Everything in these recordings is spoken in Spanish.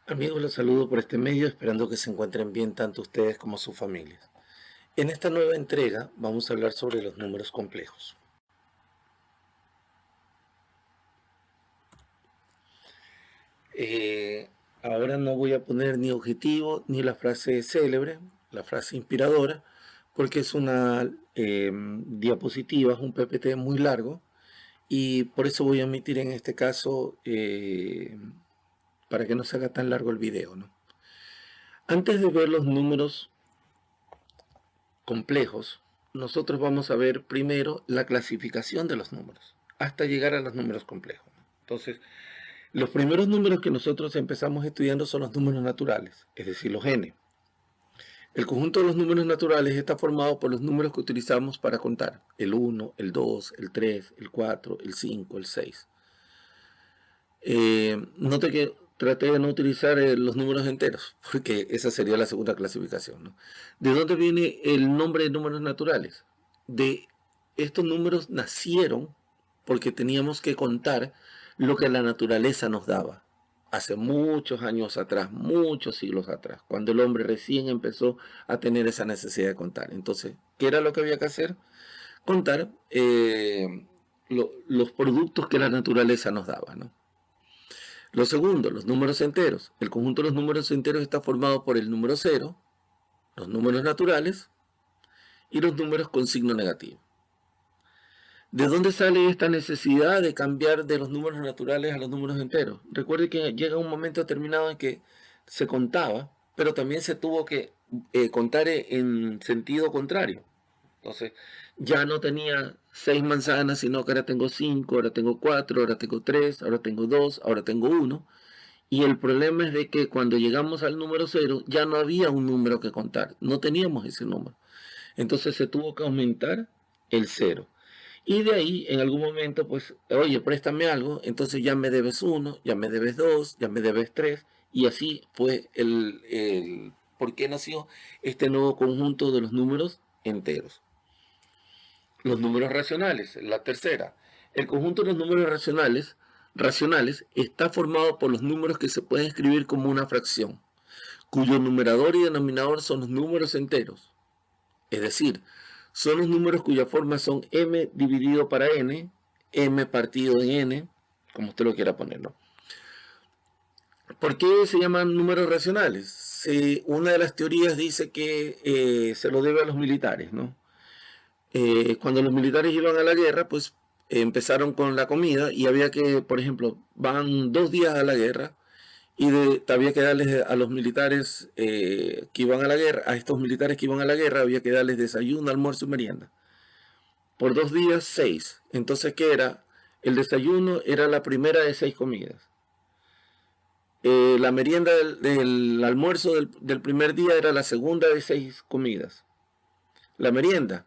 Amigos, los saludo por este medio, esperando que se encuentren bien tanto ustedes como sus familias. En esta nueva entrega vamos a hablar sobre los números complejos. Ahora no voy a poner ni objetivo ni la frase célebre, la frase inspiradora, porque es una diapositiva, es un PPT muy largo, y por eso voy a omitir en este caso para que no se haga tan largo el video, ¿no? Antes de ver los números complejos, nosotros vamos a ver primero la clasificación de los números, hasta llegar a los números complejos. Entonces, los primeros números que nosotros empezamos estudiando son los números naturales, es decir, los n. El conjunto de los números naturales está formado por los números que utilizamos para contar: el 1, el 2, el 3, el 4, el 5, el 6. Note que traté de no utilizar los números enteros, porque esa sería la segunda clasificación, ¿no? ¿De dónde viene el nombre de números naturales? De estos números nacieron porque teníamos que contar lo que la naturaleza nos daba. Hace muchos años atrás, muchos siglos atrás, cuando el hombre recién empezó a tener esa necesidad de contar. Entonces, ¿qué era lo que había que hacer? Contar los productos que la naturaleza nos daba, ¿no? Lo segundo, los números enteros. El conjunto de los números enteros está formado por el número 0, los números naturales y los números con signo negativo. ¿De dónde sale esta necesidad de cambiar de los números naturales a los números enteros? Recuerde que llega un momento determinado en que se contaba, pero también se tuvo que contar en sentido contrario. Entonces, ya no tenía 6 manzanas, sino que ahora tengo 5, ahora tengo 4, ahora tengo 3, ahora tengo 2, ahora tengo 1. Y el problema es de que cuando llegamos al número 0 ya no había un número que contar, no teníamos ese número. Entonces se tuvo que aumentar el 0. Y de ahí, en algún momento, pues, oye, préstame algo, entonces ya me debes 1, ya me debes 2, ya me debes 3. Y así fue el por qué nació este nuevo conjunto de los números enteros. Los números racionales, la tercera. El conjunto de los números racionales está formado por los números que se pueden escribir como una fracción, cuyo numerador y denominador son los números enteros. Es decir, son los números cuya forma son m dividido para n, m partido en n, como usted lo quiera poner, ¿no? ¿Por qué se llaman números racionales? Una de las teorías dice que se lo debe a los militares, ¿no? Cuando los militares iban a la guerra, pues empezaron con la comida y había que, por ejemplo, van 2 días a la guerra y había que darles a los militares que iban a la guerra, a estos militares que iban a la guerra, había que darles desayuno, almuerzo y merienda. Por 2 días, 6. Entonces, ¿qué era? El desayuno era la primera de 6 comidas. La merienda del almuerzo del primer día era la segunda de 6 comidas. La merienda,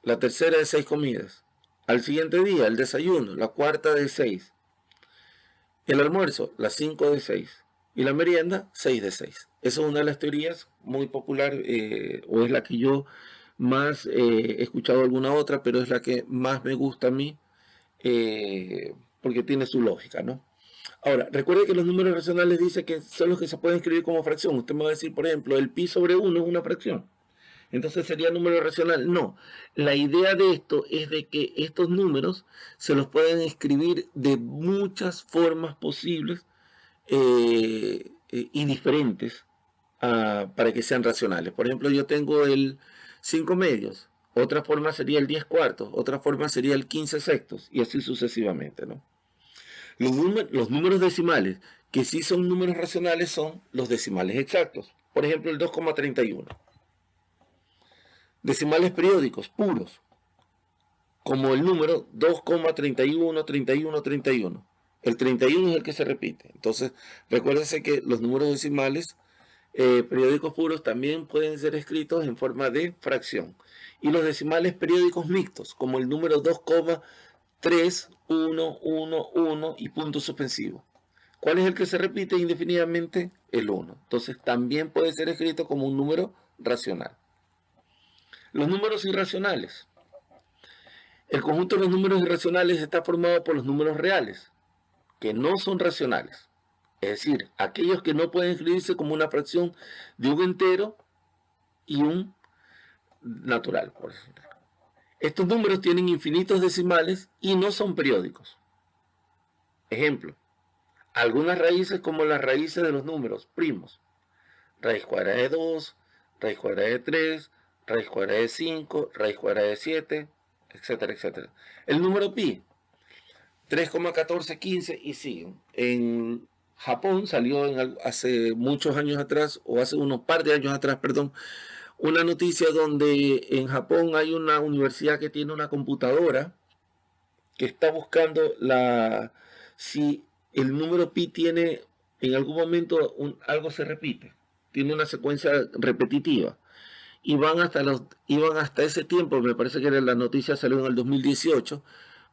la tercera de 6 comidas. Al siguiente día, el desayuno, la cuarta de 6. El almuerzo, la 5 de 6. Y la merienda, 6 de 6. Esa es una de las teorías muy popular, o es la que yo más he escuchado alguna otra, pero es la que más me gusta a mí, porque tiene su lógica, ¿no? Ahora, recuerde que los números racionales dicen que son los que se pueden escribir como fracción. Usted me va a decir, por ejemplo, el pi sobre 1 es una fracción. Entonces sería número racional. No, la idea de esto es de que estos números se los pueden escribir de muchas formas posibles y diferentes para que sean racionales. Por ejemplo, yo tengo el 5 medios, otra forma sería el 10 cuartos, otra forma sería el 15 sextos y así sucesivamente, ¿no? Los números decimales que sí son números racionales son los decimales exactos. Por ejemplo, el 2,31. Decimales periódicos puros, como el número 2,31, 31, 31. El 31 es el que se repite. Entonces, recuérdense que los números decimales periódicos puros también pueden ser escritos en forma de fracción. Y los decimales periódicos mixtos, como el número 2,3, 1, 1, 1 y punto suspensivo. ¿Cuál es el que se repite indefinidamente? El 1. Entonces, también puede ser escrito como un número racional. Los números irracionales. El conjunto de los números irracionales está formado por los números reales, que no son racionales. Es decir, aquellos que no pueden escribirse como una fracción de un entero y un natural, por ejemplo. Estos números tienen infinitos decimales y no son periódicos. Ejemplo, algunas raíces como las raíces de los números primos. Raíz cuadrada de 2, raíz cuadrada de 3, raíz cuadrada de 5, raíz cuadrada de 7, etcétera, etcétera. El número pi, 3,1415 y sigue. En Japón salió hace muchos años atrás, o hace unos par de años atrás, perdón, una noticia donde en Japón hay una universidad que tiene una computadora que está buscando si el número pi tiene en algún momento algo se repite, tiene una secuencia repetitiva. Iban hasta ese tiempo, me parece que la noticia salió en el 2018,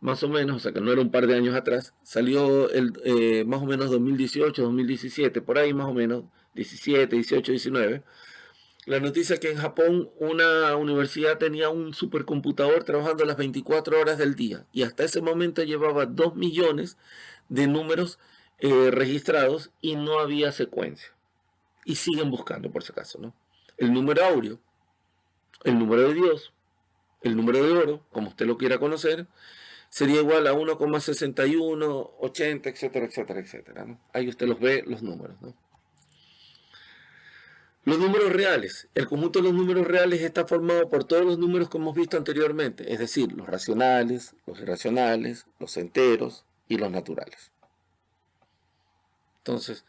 más o menos, o sea que no era un par de años atrás, salió más o menos 2018, 2017, por ahí más o menos, 17, 18, 19. La noticia que en Japón una universidad tenía un supercomputador trabajando las 24 horas del día y hasta ese momento llevaba 2 millones de números registrados y no había secuencia. Y siguen buscando, por si acaso, ¿no? El número áureo, el número de Dios, el número de oro, como usted lo quiera conocer, sería igual a 1,61, 80, etcétera, etcétera, etcétera, ¿no? Ahí usted los ve, los números, ¿no? Los números reales. El conjunto de los números reales está formado por todos los números que hemos visto anteriormente, es decir, los racionales, los irracionales, los enteros y los naturales. Entonces,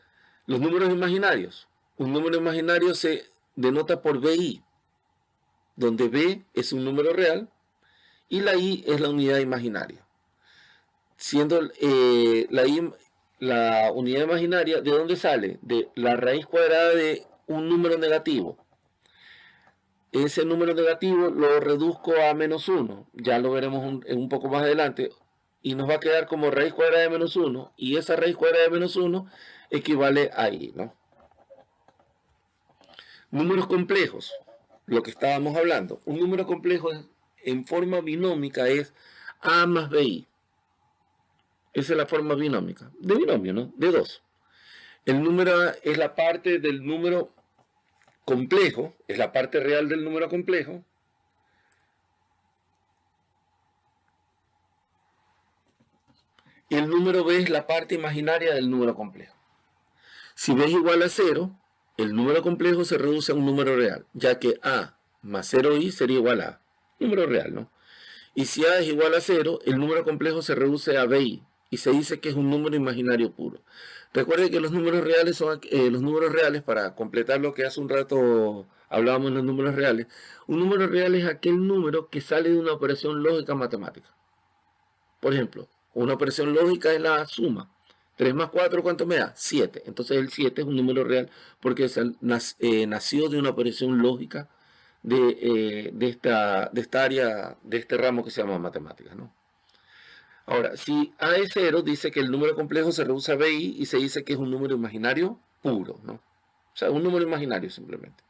los números imaginarios. Un número imaginario se denota por BI, donde B es un número real y la I es la unidad imaginaria. Siendo la unidad imaginaria, ¿de dónde sale? De la raíz cuadrada de un número negativo. Ese número negativo lo reduzco a menos 1, ya lo veremos un poco más adelante, y nos va a quedar como raíz cuadrada de menos 1, y esa raíz cuadrada de menos 1 equivale a I, ¿no? Números complejos, lo que estábamos hablando. Un número complejo en forma binómica es A más BI. Esa es la forma binómica, de binomio, ¿no? De 2. El número A es la parte del número complejo, es la parte real del número complejo, y el número B es la parte imaginaria del número complejo. Si B es igual a 0, el número complejo se reduce a un número real, ya que A más 0i sería igual a número real, ¿no? Y si A es igual a 0, el número complejo se reduce a BI y se dice que es un número imaginario puro. Recuerde que los números reales son los números reales, para completar lo que hace un rato hablábamos de los números reales. Un número real es aquel número que sale de una operación lógica matemática. Por ejemplo, una operación lógica es la suma. 3 más 4, ¿cuánto me da? 7. Entonces el 7 es un número real porque nació de una operación lógica de esta área, de este ramo que se llama matemáticas, ¿no? Ahora, si A es 0, dice que el número complejo se reduce a BI y se dice que es un número imaginario puro, ¿no? O sea, un número imaginario simplemente.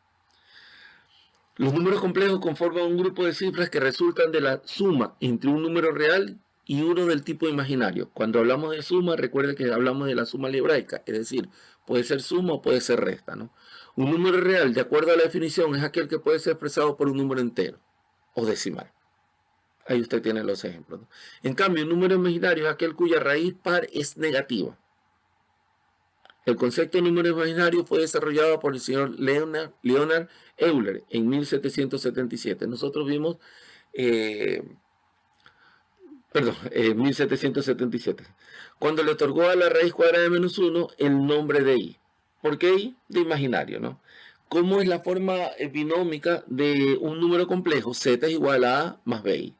Los números complejos conforman un grupo de cifras que resultan de la suma entre un número real y uno del tipo imaginario. Cuando hablamos de suma, recuerden que hablamos de la suma algebraica, es decir, puede ser suma o puede ser resta, ¿no? Un número real, de acuerdo a la definición, es aquel que puede ser expresado por un número entero o decimal. Ahí usted tiene los ejemplos, ¿no? En cambio, un número imaginario es aquel cuya raíz par es negativa. El concepto de número imaginario fue desarrollado por el señor Leonard Euler en 1777. Nosotros vimos, perdón, 1777, cuando le otorgó a la raíz cuadrada de menos 1 el nombre de I. ¿Por qué I? De imaginario, ¿no? ¿Cómo es la forma binómica de un número complejo? Z es igual a A más BI.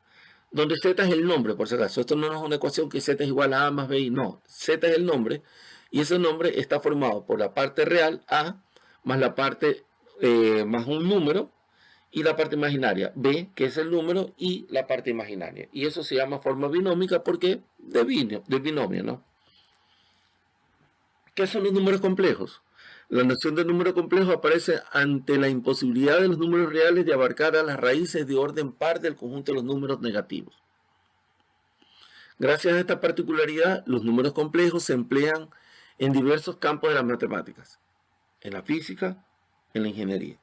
Donde Z es el nombre, por si acaso. Esto no es una ecuación que Z es igual a A más BI, no. Z es el nombre y ese nombre está formado por la parte real, A, más la parte, más un número, y la parte imaginaria, B, que es el número, y la parte imaginaria. Y eso se llama forma binómica porque de binomio, ¿no? ¿Qué son los números complejos? La noción de número complejo aparece ante la imposibilidad de los números reales de abarcar a las raíces de orden par del conjunto de los números negativos. Gracias a esta particularidad, los números complejos se emplean en diversos campos de las matemáticas, en la física, en la ingeniería,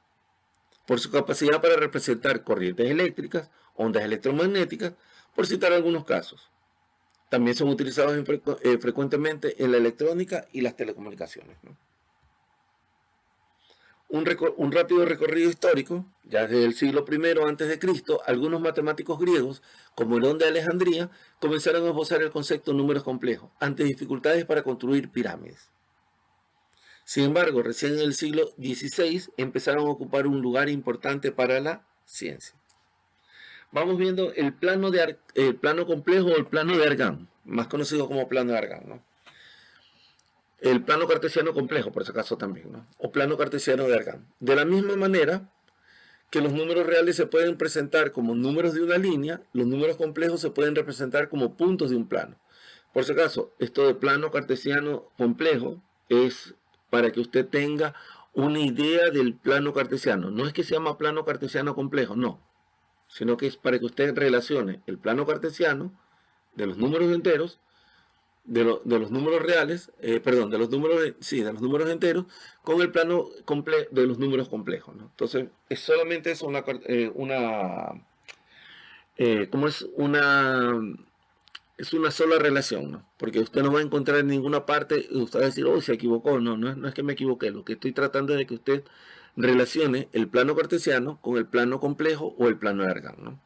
por su capacidad para representar corrientes eléctricas, ondas electromagnéticas, por citar algunos casos. También son utilizados frecuentemente en la electrónica y las telecomunicaciones, ¿no? Un rápido recorrido histórico. Ya desde el siglo I a.C., algunos matemáticos griegos, como Herón de Alejandría, comenzaron a esbozar el concepto de números complejos, ante dificultades para construir pirámides. Sin embargo, recién en el siglo XVI empezaron a ocupar un lugar importante para la ciencia. Vamos viendo el plano complejo o el plano de Argand, más conocido como plano de Argand, ¿no? El plano cartesiano complejo, por si acaso también, ¿no? O plano cartesiano de Argand. De la misma manera que los números reales se pueden presentar como números de una línea, los números complejos se pueden representar como puntos de un plano. Por si acaso, esto de plano cartesiano complejo es para que usted tenga una idea del plano cartesiano. No es que se llama plano cartesiano complejo, no, sino que es para que usted relacione el plano cartesiano de los números enteros, de los números reales, de los números enteros, con el plano de los números complejos, ¿no? Entonces, es solamente eso es una sola relación, ¿no? Porque usted no va a encontrar en ninguna parte, usted va a decir, oh, se equivocó. No es que me equivoqué, lo que estoy tratando es de que usted relacione el plano cartesiano con el plano complejo o el plano de Argand, ¿no?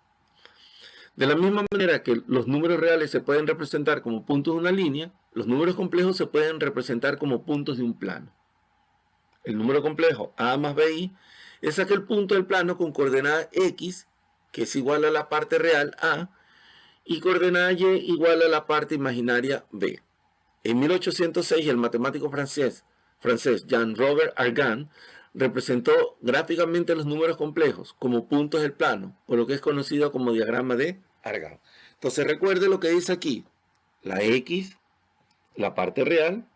De la misma manera que los números reales se pueden representar como puntos de una línea, los números complejos se pueden representar como puntos de un plano. El número complejo a más bi es aquel punto del plano con coordenada x, que es igual a la parte real a, y coordenada y igual a la parte imaginaria b. En 1806 el matemático francés Jean-Robert Argand representó gráficamente los números complejos como puntos del plano, por lo que es conocido como diagrama de Argand. Entonces recuerde lo que dice aquí: la x, la parte real,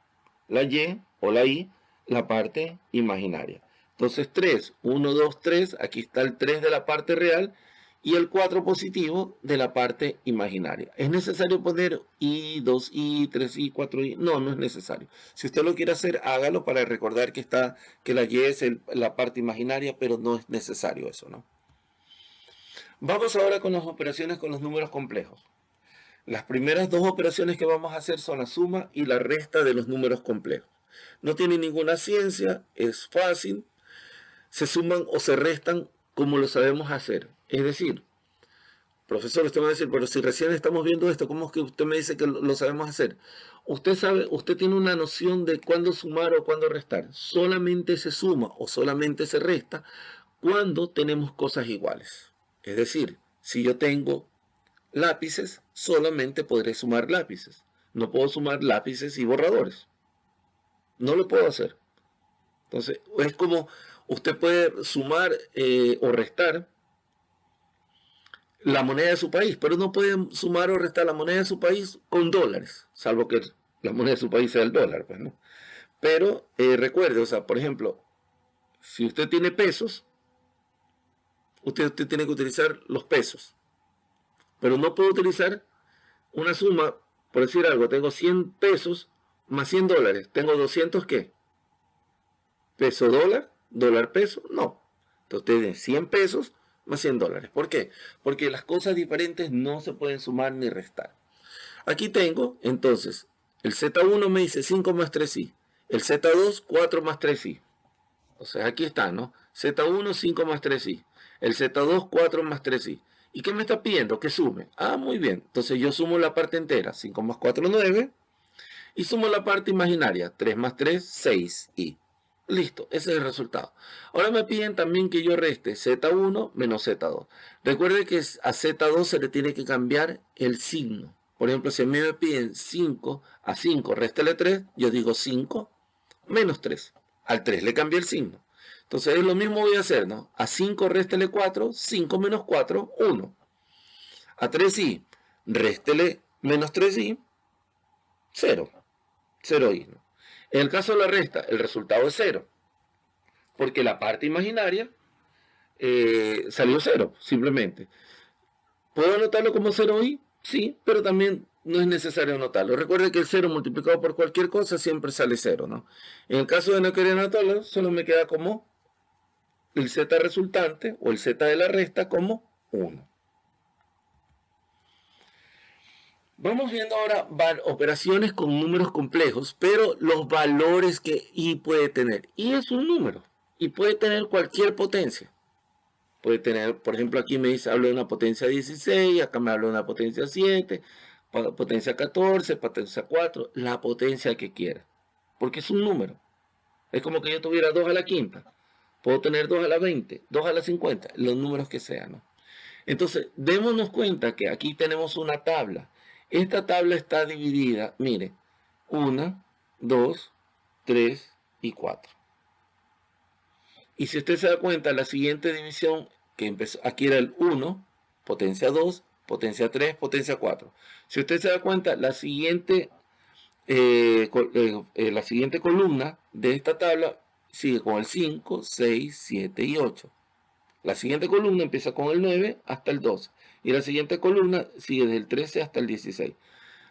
la y o la y, la parte imaginaria. Entonces 3, 1, 2, 3, aquí está el 3 de la parte real y el 4 positivo de la parte imaginaria. ¿Es necesario poner i, 2i, 3i, 4i? No, no es necesario. Si usted lo quiere hacer, hágalo para recordar que la y es la parte imaginaria, pero no es necesario eso, ¿no? Vamos ahora con las operaciones con los números complejos. Las primeras dos operaciones que vamos a hacer son la suma y la resta de los números complejos. No tiene ninguna ciencia, es fácil, se suman o se restan como lo sabemos hacer. Es decir, profesor, usted me va a decir, pero si recién estamos viendo esto, ¿cómo es que usted me dice que lo sabemos hacer? Usted sabe, usted tiene una noción de cuándo sumar o cuándo restar. Solamente se suma o solamente se resta cuando tenemos cosas iguales. Es decir, si yo tengo lápices, solamente podré sumar lápices. No puedo sumar lápices y borradores. No lo puedo hacer. Entonces, es como usted puede sumar o restar la moneda de su país, pero no puede sumar o restar la moneda de su país con dólares, salvo que la moneda de su país sea el dólar, pues, ¿no? Pero recuerde, o sea, por ejemplo, si usted tiene pesos, usted tiene que utilizar los pesos, pero no puede utilizar una suma, por decir algo, tengo 100 pesos más 100 dólares, tengo 200 ¿qué? Peso dólar, dólar peso, no. Entonces tiene 100 pesos más 100 dólares. ¿Por qué? Porque las cosas diferentes no se pueden sumar ni restar. Aquí tengo, entonces, el Z1 me dice 5 más 3i. El Z2, 4 más 3i. O sea, aquí está, ¿no? Z1, 5 más 3i. El Z2, 4 más 3i. ¿Y qué me está pidiendo? Que sume. Ah, muy bien. Entonces yo sumo la parte entera. 5 más 4, 9. Y sumo la parte imaginaria. 3 más 3, 6i. Listo, ese es el resultado. Ahora me piden también que yo reste Z1 menos Z2. Recuerde que a Z2 se le tiene que cambiar el signo. Por ejemplo, si a mí me piden 5 a 5, réstele 3, yo digo 5 menos 3. Al 3 le cambié el signo. Entonces es lo mismo voy a hacer, ¿no? A 5 réstele 4, 5 menos 4, 1. A 3i, réstele menos 3i, 0. 0i, ¿no? En el caso de la resta, el resultado es 0, porque la parte imaginaria salió 0, simplemente. ¿Puedo anotarlo como 0i? Sí, pero también no es necesario anotarlo. Recuerde que el 0 multiplicado por cualquier cosa siempre sale 0, ¿no? En el caso de no querer anotarlo, solo me queda como el z resultante o el z de la resta como 1. Vamos viendo ahora operaciones con números complejos, pero los valores que i puede tener. I es un número y puede tener cualquier potencia. Puede tener, por ejemplo, aquí me dice, hablo de una potencia 16, acá me hablo de una potencia 7, potencia 14, potencia 4, la potencia que quiera. Porque es un número. Es como que yo tuviera 2 a la quinta. Puedo tener 2 a la 20, 2 a la 50, los números que sean, ¿no? Entonces, démonos cuenta que aquí tenemos una tabla. Esta tabla está dividida, mire, 1, 2, 3 y 4. Y si usted se da cuenta, la siguiente división que empezó, aquí era el 1, potencia 2, potencia 3, potencia 4. Si usted se da cuenta, la siguiente columna de esta tabla sigue con el 5, 6, 7 y 8. La siguiente columna empieza con el 9 hasta el 12. Y la siguiente columna sigue desde el 13 hasta el 16.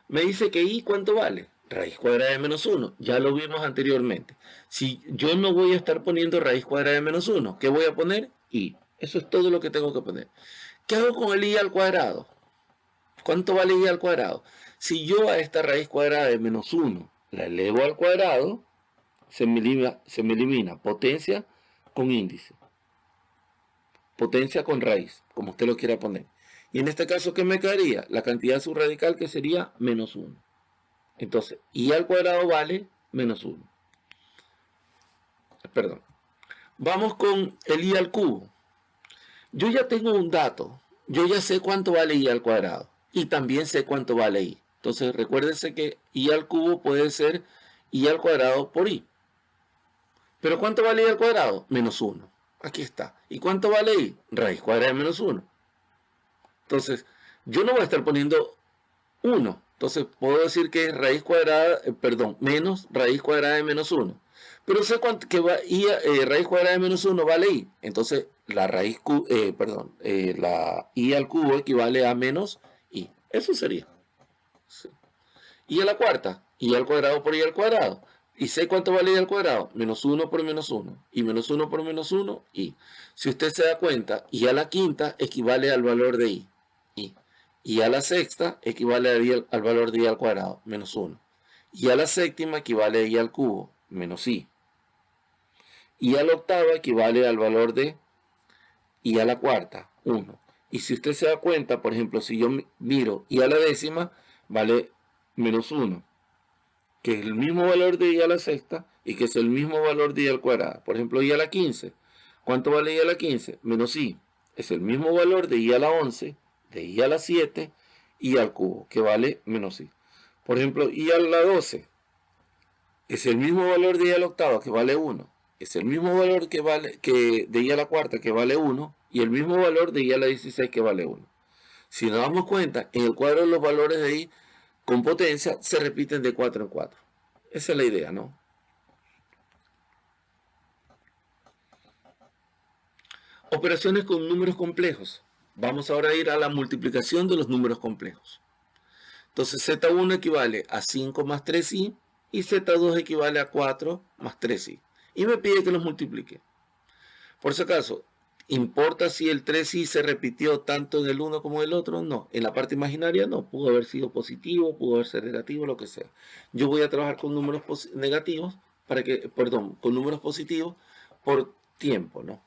Me dice que i, ¿cuánto vale? Raíz cuadrada de menos 1. Ya lo vimos anteriormente. Si yo no voy a estar poniendo raíz cuadrada de menos 1, ¿qué voy a poner? I. Eso es todo lo que tengo que poner. ¿Qué hago con el i al cuadrado? ¿Cuánto vale i al cuadrado? Si yo a esta raíz cuadrada de menos 1 la elevo al cuadrado, se me elimina potencia con índice. Potencia con raíz, como usted lo quiera poner. Y en este caso, ¿qué me quedaría? La cantidad subradical, que sería menos 1. Entonces, i al cuadrado vale menos 1. Perdón. Vamos con el i al cubo. Yo ya tengo un dato. Yo ya sé cuánto vale i al cuadrado. Y también sé cuánto vale i. Entonces, recuérdense que i al cubo puede ser i al cuadrado por i. ¿Pero cuánto vale i al cuadrado? Menos 1. Aquí está. ¿Y cuánto vale i? Raíz cuadrada de menos 1. Entonces, yo no voy a estar poniendo 1. Entonces, puedo decir que es raíz cuadrada, menos raíz cuadrada de menos 1. Pero sé cuánto que va i, raíz cuadrada de menos 1 vale i. Entonces, la raíz, la i al cubo equivale a menos i. Eso sería. Sí. I a la cuarta, i al cuadrado por i al cuadrado. ¿Y sé cuánto vale i al cuadrado? Menos 1 por menos 1. Y menos 1 por menos 1, i. Si usted se da cuenta, i a la quinta equivale al valor de i. Y a la sexta equivale al valor de i al cuadrado, menos 1. Y a la séptima equivale a i al cubo, menos i. Y a la octava equivale al valor de i a la cuarta, 1. Y si usted se da cuenta, por ejemplo, si yo miro i a la décima, vale menos 1, que es el mismo valor de i a la sexta y que es el mismo valor de i al cuadrado. Por ejemplo, i a la 15. ¿Cuánto vale i a la 15? Menos i. Es el mismo valor de i a la 11, de i a la 7 y al cubo, que vale menos i. Por ejemplo, i a la 12 es el mismo valor de i a la octava, que vale 1. Es el mismo valor de i a la cuarta, que vale 1. Y el mismo valor de i a la 16, que vale 1. Si nos damos cuenta, en el cuadro los valores de i con potencia se repiten de 4 en 4. Esa es la idea, ¿no? Operaciones con números complejos. Vamos ahora a ir a la multiplicación de los números complejos. Entonces Z1 equivale a 5 más 3i y Z2 equivale a 4 más 3i. Y me pide que los multiplique. Por si acaso, ¿importa si el 3i se repitió tanto en el uno como en el otro? No. En la parte imaginaria no. Pudo haber sido positivo, pudo haber sido negativo, lo que sea. Yo voy a trabajar con números negativos, con números positivos por tiempo, ¿no?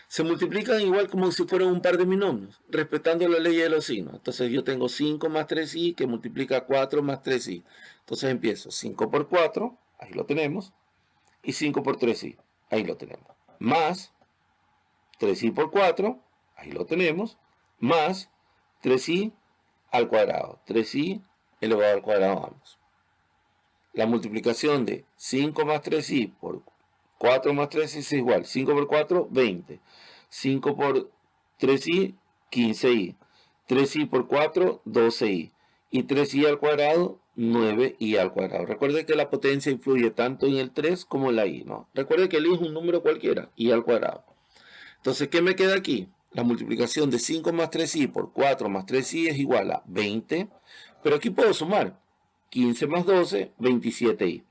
Se multiplican igual como si fueran un par de binomios, respetando la ley de los signos. Entonces yo tengo 5 más 3i que multiplica 4 más 3i. Entonces empiezo 5 por 4, ahí lo tenemos, y 5 por 3i, ahí lo tenemos. Más 3i por 4, ahí lo tenemos, más 3i al cuadrado. 3i elevado al cuadrado ambos. La multiplicación de 5 más 3i por 4 más 3i es igual. 5 por 4, 20. 5 por 3i, 15i. 3i por 4, 12i. Y 3i al cuadrado, 9i al cuadrado. Recuerde que la potencia influye tanto en el 3 como en la i, ¿no? Recuerde que el i es un número cualquiera, i al cuadrado. Entonces, ¿qué me queda aquí? La multiplicación de 5 más 3i por 4 más 3i es igual a 20 Pero aquí puedo sumar 15 más 12, 27i.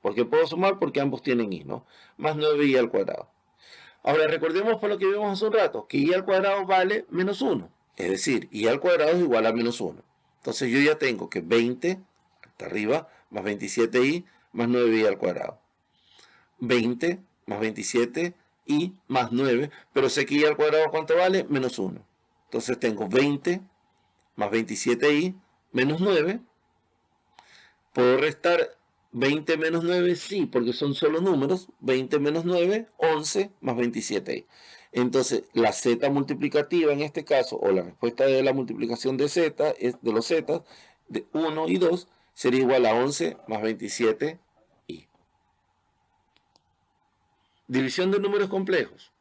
¿Por qué puedo sumar? Porque ambos tienen i, ¿no? Más 9i al cuadrado. Ahora recordemos por lo que vimos hace un rato, que i al cuadrado vale menos 1. Es decir, i al cuadrado es igual a menos 1. Entonces yo ya tengo que 20, hasta arriba, más 27i, más 9i al cuadrado. 20 más 27 y más 9, pero sé que i al cuadrado ¿cuánto vale? Menos 1. Entonces tengo 20 más 27i menos 9. ¿Puedo restar 20 menos 9? Sí, porque son solo números. 20 menos 9, 11 más 27i. Entonces, la z multiplicativa en este caso, o la respuesta de la multiplicación de z, de los z, de 1 y 2, sería igual a 11 más 27i. División de números complejos.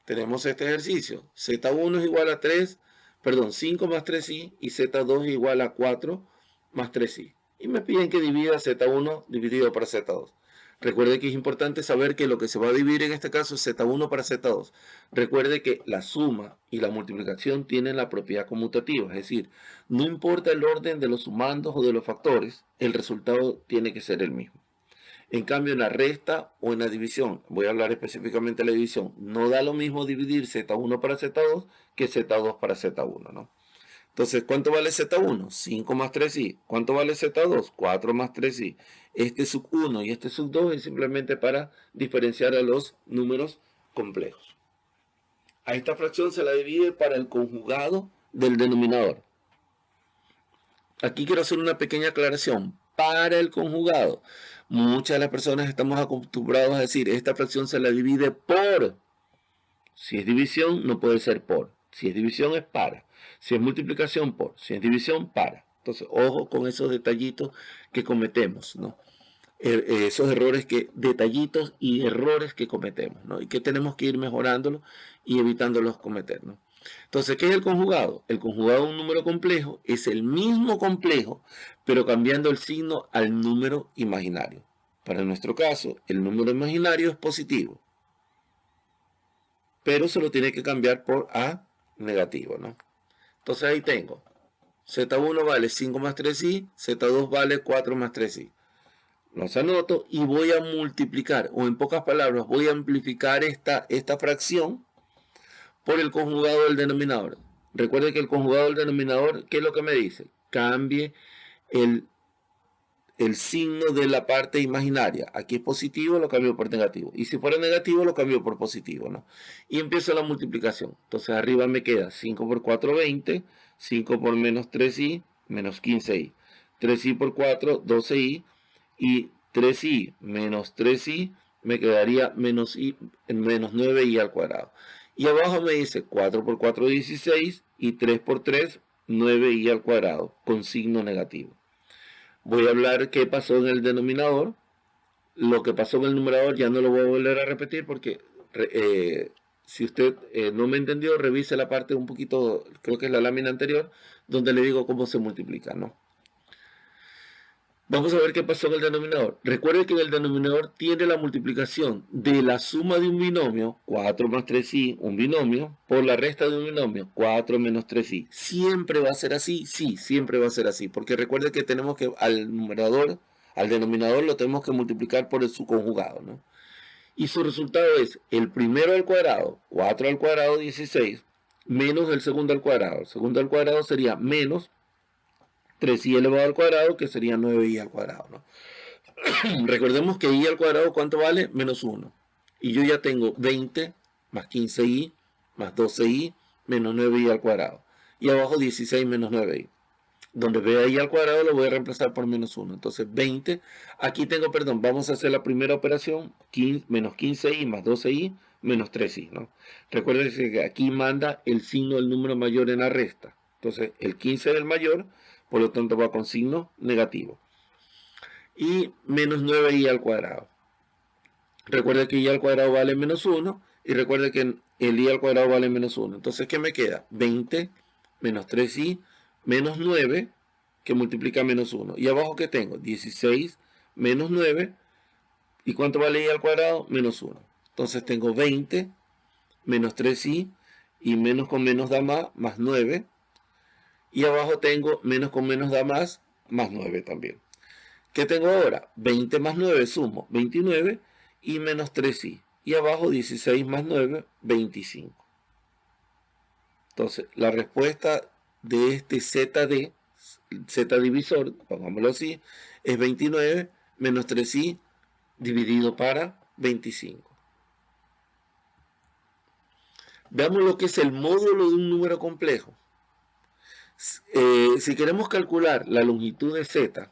Tenemos este ejercicio. Z1 es igual a 5 más 3i y Z2 es igual a 4 más 3i. Y me piden que divida Z1 dividido para Z2. Recuerde que es importante saber que lo que se va a dividir en este caso es Z1 para Z2. Recuerde que la suma y la multiplicación tienen la propiedad conmutativa. Es decir, no importa el orden de los sumandos o de los factores, el resultado tiene que ser el mismo. En cambio, en la resta o en la división, voy a hablar específicamente de la división, no da lo mismo dividir Z1 para Z2 que Z2 para Z1, ¿no? Entonces, ¿cuánto vale Z1? 5 más 3i. ¿Cuánto vale Z2? 4 más 3i. Este sub 1 y este sub 2 es simplemente para diferenciar a los números complejos. A esta fracción se la divide para el conjugado del denominador. Aquí quiero hacer una pequeña aclaración. Para el conjugado, muchas de las personas estamos acostumbrados a decir, esta fracción se la divide por. Si es división, no puede ser por. Si es división, es para. Si es multiplicación, por. Si es división, para. Entonces, ojo con esos detallitos que cometemos, ¿no? Esos errores detallitos y errores que cometemos, ¿no? Y que tenemos que ir mejorándolos y evitándolos cometer, ¿no? Entonces, ¿qué es el conjugado? El conjugado de un número complejo es el mismo complejo, pero cambiando el signo al número imaginario. Para nuestro caso, el número imaginario es positivo, pero se lo tiene que cambiar por A negativo, ¿no? Entonces ahí tengo, Z1 vale 5 más 3i, Z2 vale 4 más 3i. Los anoto y voy a multiplicar, o en pocas palabras, voy a amplificar esta fracción por el conjugado del denominador. Recuerde que el conjugado del denominador, ¿qué es lo que me dice? Cambie el signo de la parte imaginaria. Aquí es positivo, lo cambio por negativo. Y si fuera negativo, lo cambio por positivo, ¿no? Y empiezo la multiplicación. Entonces arriba me queda 5 por 4, 20. 5 por menos 3i, menos 15i. 3i por 4, 12i. Y 3i menos 3i me quedaría menos 9i al cuadrado. Y abajo me dice 4 por 4, 16 y 3 por 3, 9i al cuadrado con signo negativo. Voy a hablar qué pasó en el denominador. Lo que pasó en el numerador ya no lo voy a volver a repetir porque si usted no me entendió, revise la parte un poquito, creo que es la lámina anterior, donde le digo cómo se multiplica, ¿no? Vamos a ver qué pasó en el denominador. Recuerde que en el denominador tiene la multiplicación de la suma de un binomio, 4 más 3i, un binomio, por la resta de un binomio, 4 menos 3i. ¿Siempre va a ser así? Sí, siempre va a ser así. Porque recuerde que tenemos que al denominador lo tenemos que multiplicar por su conjugado, ¿no? Y su resultado es el primero al cuadrado, 4 al cuadrado, 16, menos el segundo al cuadrado. El segundo al cuadrado sería menos 3i elevado al cuadrado, que sería 9i al cuadrado, ¿no? Recordemos que i al cuadrado, ¿cuánto vale? Menos 1. Y yo ya tengo 20 más 15i más 12i menos 9i al cuadrado. Y abajo 16 menos 9i. Donde vea i al cuadrado lo voy a reemplazar por menos 1. Entonces 20. Aquí tengo, perdón, vamos a hacer la primera operación. Menos 15i más 12i menos 3i, ¿no? Recuerden que aquí manda el signo del número mayor en la resta. Entonces el 15 es el mayor, por lo tanto va con signo negativo. Y menos 9i al cuadrado. Recuerda que i al cuadrado vale menos 1 y recuerda que el i al cuadrado vale menos 1. Entonces, ¿qué me queda? 20 menos 3i menos 9 que multiplica menos 1. Y abajo, ¿qué tengo? 16 menos 9. ¿Y cuánto vale i al cuadrado? Menos 1. Entonces tengo 20 menos 3i y menos con menos da más 9. Y abajo tengo menos con menos da más 9 también. ¿Qué tengo ahora? 20 más 9 sumo 29 y menos 3i. Y abajo 16 más 9, 25. Entonces, la respuesta de este z divisor, pongámoslo así, es 29 menos 3i dividido para 25. Veamos lo que es el módulo de un número complejo. Si queremos calcular la longitud de z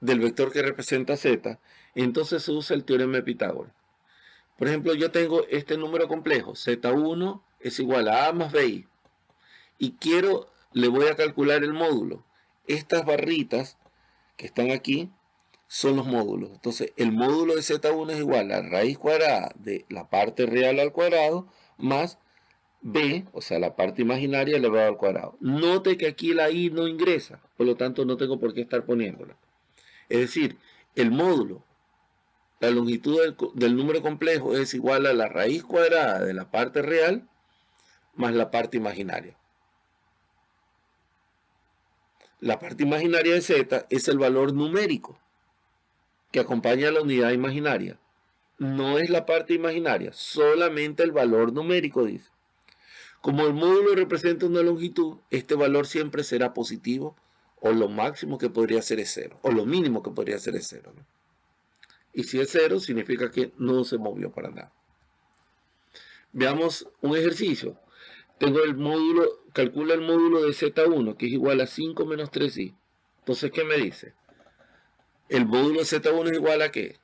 del vector que representa z, entonces se usa el teorema de Pitágoras. Por ejemplo, yo tengo este número complejo, z1 es igual a a más bi, y le voy a calcular el módulo. Estas barritas que están aquí son los módulos. Entonces, el módulo de z1 es igual a raíz cuadrada de la parte real al cuadrado más b, o sea, la parte imaginaria elevado al cuadrado. Note que aquí la i no ingresa, por lo tanto no tengo por qué estar poniéndola. Es decir, el módulo, la longitud del número complejo es igual a la raíz cuadrada de la parte real más la parte imaginaria. La parte imaginaria de z es el valor numérico que acompaña a la unidad imaginaria. No es la parte imaginaria, solamente el valor numérico, dice. Como el módulo representa una longitud, este valor siempre será positivo, o lo máximo que podría ser es 0, o lo mínimo que podría ser es 0, ¿no? Y si es 0, significa que no se movió para nada. Veamos un ejercicio. Tengo el módulo, calcula el módulo de z1, que es igual a 5 menos 3i. Entonces, ¿qué me dice? El módulo de z1 es igual a ¿qué?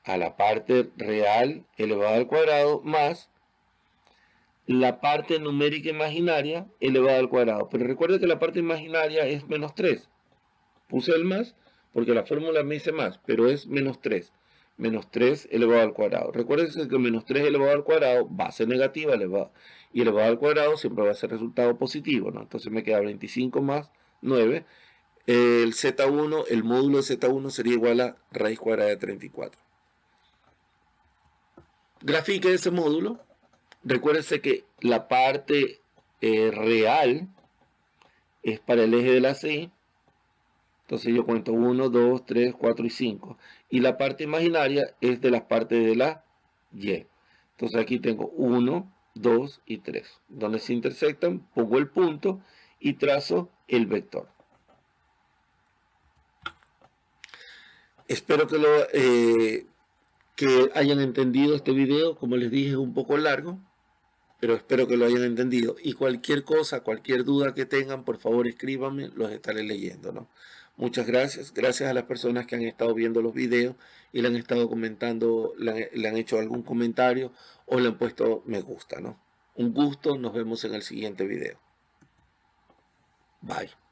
A la parte real elevada al cuadrado más la parte numérica imaginaria elevada al cuadrado. Pero recuerda que la parte imaginaria es menos 3. Puse el más porque la fórmula me dice más, pero es menos 3. Menos 3 elevado al cuadrado. Recuerden que menos 3 elevado al cuadrado, base negativa y elevado al cuadrado siempre va a ser resultado positivo, ¿no? Entonces me queda 25 más 9. El z1, el módulo de z1 sería igual a raíz cuadrada de 34. Grafique ese módulo. Recuérdense que la parte real es para el eje de la C. Entonces yo cuento 1, 2, 3, 4 y 5. Y la parte imaginaria es de las partes de la Y. Entonces aquí tengo 1, 2 y 3. Donde se intersectan, pongo el punto y trazo el vector. Espero que hayan entendido este video. Como les dije, es un poco largo, pero espero que lo hayan entendido. Y cualquier cosa, cualquier duda que tengan, por favor escríbanme, los estaré leyendo, ¿no? Muchas gracias. Gracias a las personas que han estado viendo los videos y le han estado comentando, le han hecho algún comentario o le han puesto me gusta, ¿no? Un gusto. Nos vemos en el siguiente video. Bye.